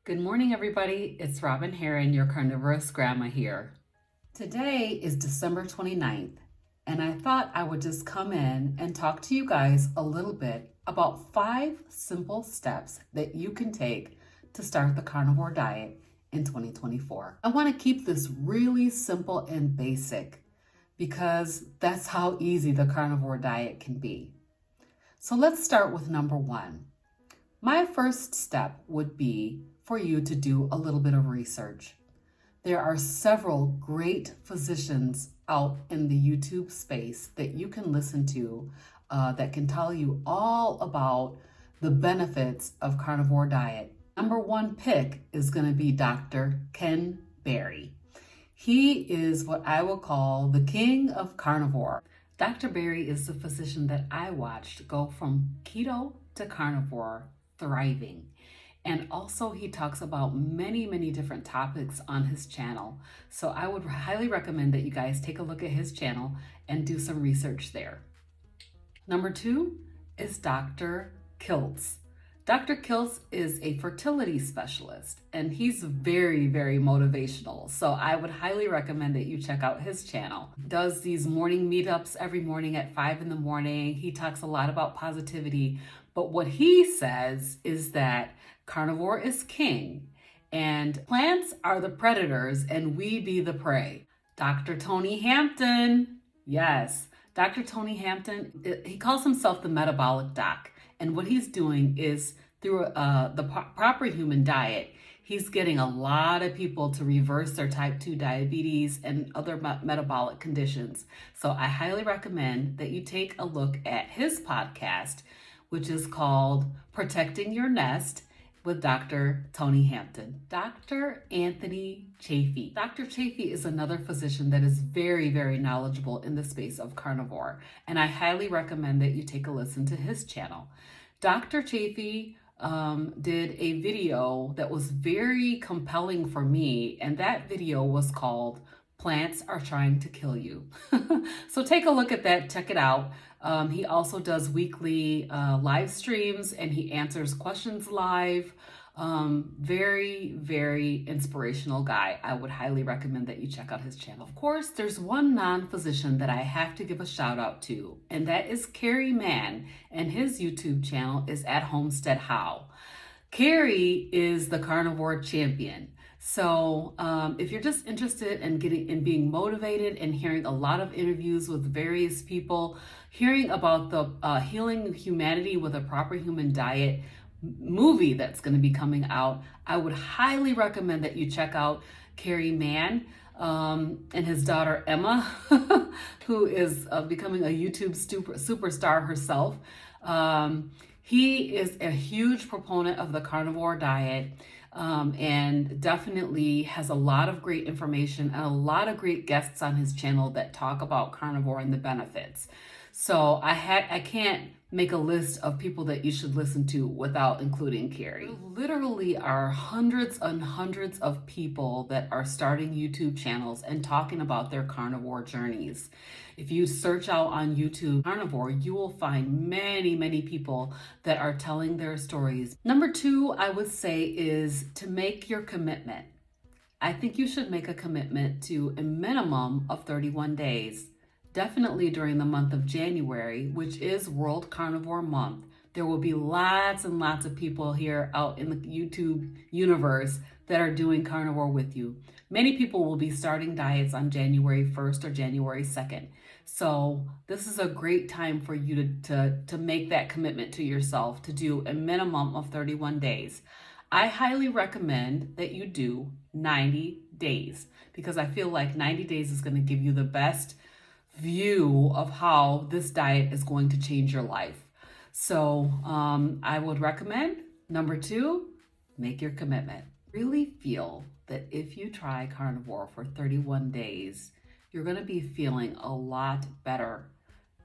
Good morning, everybody. It's Robin Heron, your CarnivorousGrama here. Today is December 29th, and I thought I would just come in and talk to you guys a little bit about 5 simple steps that you can take to start the carnivore diet in 2024. I want to keep this really simple and basic because that's how easy the carnivore diet can be. So let's start with number 1. My first step would be for you to do a little bit of research. There are several great physicians out in the YouTube space that you can listen to that can tell you all about the benefits of carnivore diet. Number 1 pick is going to be Dr. Ken Berry. He is what I will call the king of carnivore. Dr. Berry is the physician that I watched go from keto to carnivore, thriving. And also he talks about many different topics on his channel. So I would highly recommend that you guys take a look at his channel and do some research there. Number 2 is Dr. Kiltz. Dr. Kiltz is a fertility specialist and he's very motivational. So I would highly recommend that you check out his channel. He does these morning meetups every morning at 5 in the morning. He talks a lot about positivity, but what he says is that carnivore is king and plants are the predators and we be the prey. Dr. Tony Hampton, yes, Dr. Tony Hampton, he calls himself the metabolic doc. And what he's doing is through the proper human diet, he's getting a lot of people to reverse their type 2 diabetes and other metabolic conditions. So I highly recommend that you take a look at his podcast, which is called Protecting Your Nest with Dr. Tony Hampton. Dr. Anthony Chaffy. Dr. Chaffy is another physician that is very knowledgeable in the space of carnivore, and I highly recommend that you take a listen to his channel. Dr. Chaffy did a video that was very compelling for me, and that video was called Plants Are Trying to Kill You. So take a look at that, check it out. He also does weekly live streams and he answers questions live. Very inspirational guy. I would highly recommend that you check out his channel. Of course, there's one non-physician that I have to give a shout out to, and that is Kerry Mann, and his YouTube channel is at Homestead How. Kerry is the carnivore champion. So if you're just interested in being motivated and hearing a lot of interviews with various people, hearing about the Healing Humanity with a Proper Human Diet movie that's going to be coming out, I would highly recommend that you check out Carrie Man and his daughter Emma, who is becoming a YouTube superstar herself. He is a huge proponent of the carnivore diet and definitely has a lot of great information and a lot of great guests on his channel that talk about carnivore and the benefits. So I can't make a list of people that you should listen to without including Carrie. There literally are hundreds and hundreds of people that are starting YouTube channels and talking about their carnivore journeys. If you search out on YouTube carnivore, you will find many people that are telling their stories. Number 2, I would say, is to make your commitment. I think you should make a commitment to a minimum of 31 days. Definitely during the month of January, which is World Carnivore Month. There will be lots and lots of people here out in the YouTube universe that are doing carnivore with you. Many people will be starting diets on January 1st or January 2nd. So this is a great time for you to make that commitment to yourself to do a minimum of 31 days. I highly recommend that you do 90 days because I feel like 90 days is going to give you the best view of how this diet is going to change your life. So I would recommend, number 2, make your commitment. Really feel that if you try carnivore for 31 days, you're going to be feeling a lot better.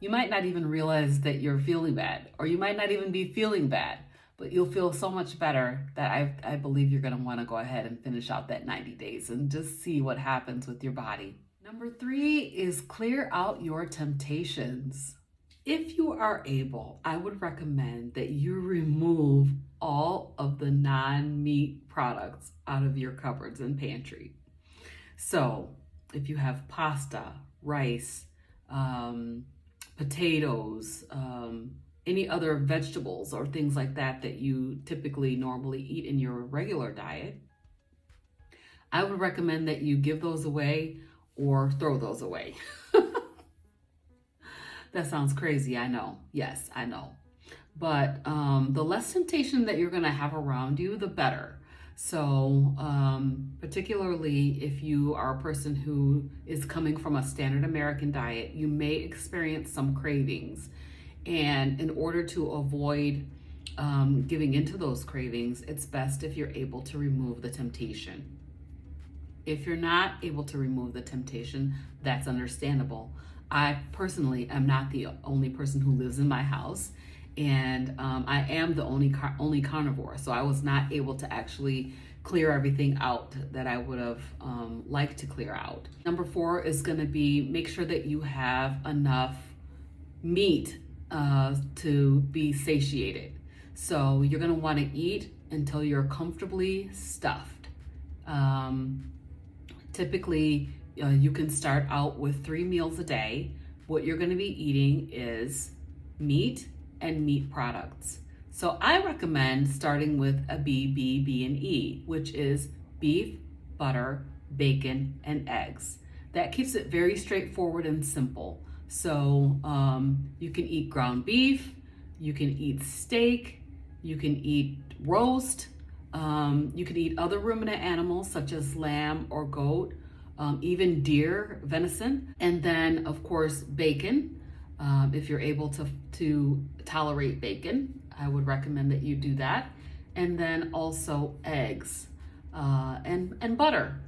You might not even realize that you're feeling bad, or you might not even be feeling bad, but you'll feel so much better that I believe you're going to want to go ahead and finish out that 90 days and just see what happens with your body. Number 3 is clear out your temptations. If you are able, I would recommend that you remove all of the non-meat products out of your cupboards and pantry. So if you have pasta, rice, potatoes, any other vegetables or things like that that you typically normally eat in your regular diet, I would recommend that you give those away or throw those away. That sounds crazy, I know. Yes, I know. But the less temptation that you're gonna have around you, the better. So particularly if you are a person who is coming from a standard American diet, you may experience some cravings. And in order to avoid giving into those cravings, it's best if you're able to remove the temptation. If you're not able to remove the temptation, that's understandable. I personally am not the only person who lives in my house, and I am the only carnivore, so I was not able to actually clear everything out that I would have liked to clear out. Number 4 is going to be make sure that you have enough meat to be satiated. So you're going to want to eat until you're comfortably stuffed. Typically, you can start out with 3 meals a day. What you're going to be eating is meat and meat products. So I recommend starting with a B, and E, which is beef, butter, bacon, and eggs. That keeps it very straightforward and simple. So you can eat ground beef, you can eat steak, you can eat roast, you can eat other ruminant animals such as lamb or goat, even deer, venison, and then of course bacon. If you're able to tolerate bacon, I would recommend that you do that. And then also eggs and butter.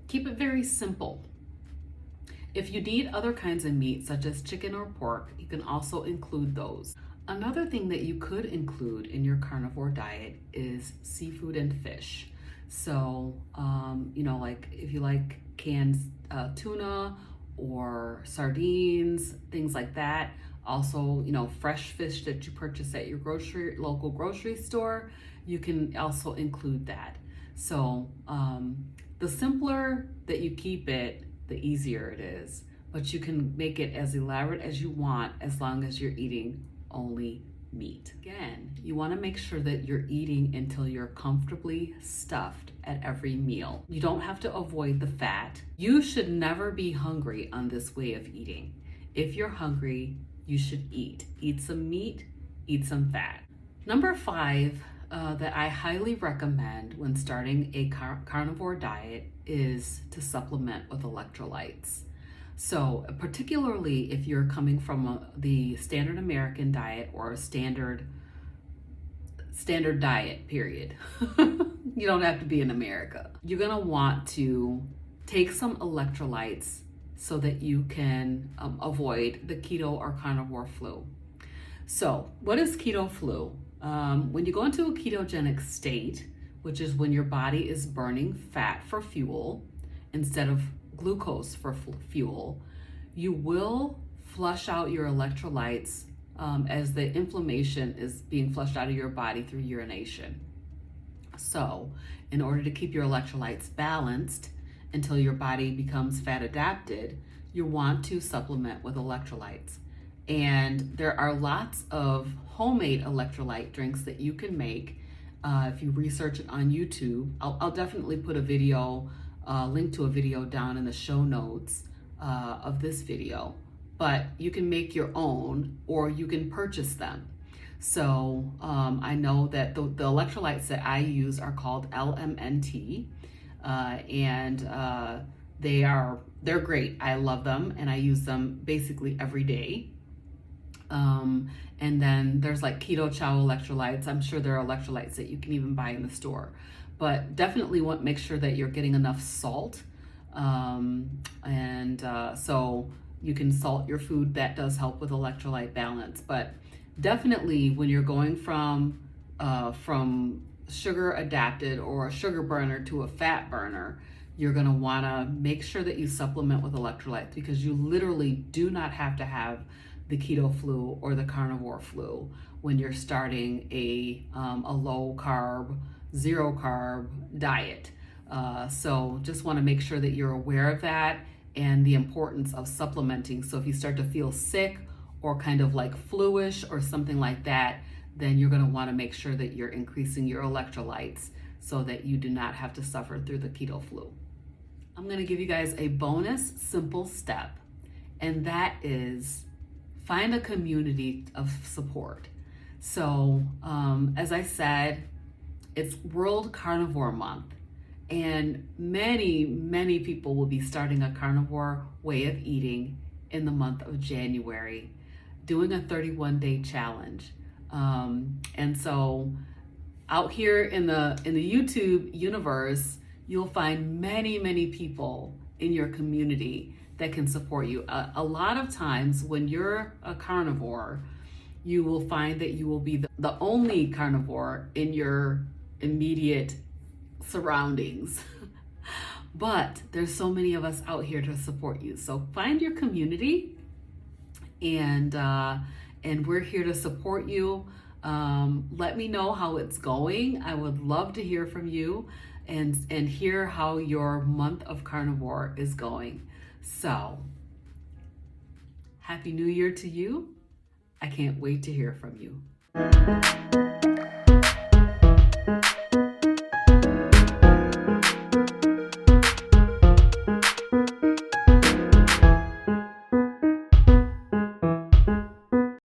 Keep it very simple. If you need other kinds of meat, such as chicken or pork, you can also include those. Another thing that you could include in your carnivore diet is seafood and fish. So, like if you like canned tuna or sardines, things like that. Also, fresh fish that you purchase at your local grocery store, you can also include that. So, the simpler that you keep it, the easier it is. But you can make it as elaborate as you want as long as you're eating only meat. Again, you want to make sure that you're eating until you're comfortably stuffed at every meal. You don't have to avoid the fat. You should never be hungry on this way of eating. If you're hungry, you should eat. Eat some meat, eat some fat. Number 5 that I highly recommend when starting a carnivore diet is to supplement with electrolytes. So particularly if you're coming from the standard American diet or a standard diet, period. You don't have to be in America. You're gonna want to take some electrolytes so that you can avoid the keto or carnivore flu. So what is keto flu? When you go into a ketogenic state, which is when your body is burning fat for fuel instead of glucose for fuel, you will flush out your electrolytes as the inflammation is being flushed out of your body through urination. So in order to keep your electrolytes balanced until your body becomes fat adapted, you want to supplement with electrolytes. And there are lots of homemade electrolyte drinks that you can make if you research it on YouTube. I'll definitely put a video, link to a video down in the show notes of this video. But you can make your own or you can purchase them. So I know that the electrolytes that I use are called LMNT, and they're great. I love them and I use them basically every day. And then there's like keto chow electrolytes. I'm sure there are electrolytes that you can even buy in the store, but definitely make sure that you're getting enough salt. So you can salt your food. That does help with electrolyte balance, but definitely when you're going from sugar adapted or a sugar burner to a fat burner, you're going to want to make sure that you supplement with electrolytes, because you literally do not have to have the keto flu or the carnivore flu when you're starting a low carb, zero carb diet. So just want to make sure that you're aware of that and the importance of supplementing. So if you start to feel sick or kind of like fluish or something like that, then you're going to want to make sure that you're increasing your electrolytes so that you do not have to suffer through the keto flu. I'm going to give you guys a bonus simple step, and that is find a community of support. So as I said, it's World Carnivore Month, and many people will be starting a carnivore way of eating in the month of January, doing a 31-day challenge. And so out here in the YouTube universe, you'll find many people in your community that can support you. A lot of times when you're a carnivore, you will find that you will be the only carnivore in your immediate surroundings. But there's so many of us out here to support you. So find your community, and we're here to support you. Let me know how it's going. I would love to hear from you and hear how your month of carnivore is going. So, Happy New Year to you. I can't wait to hear from you.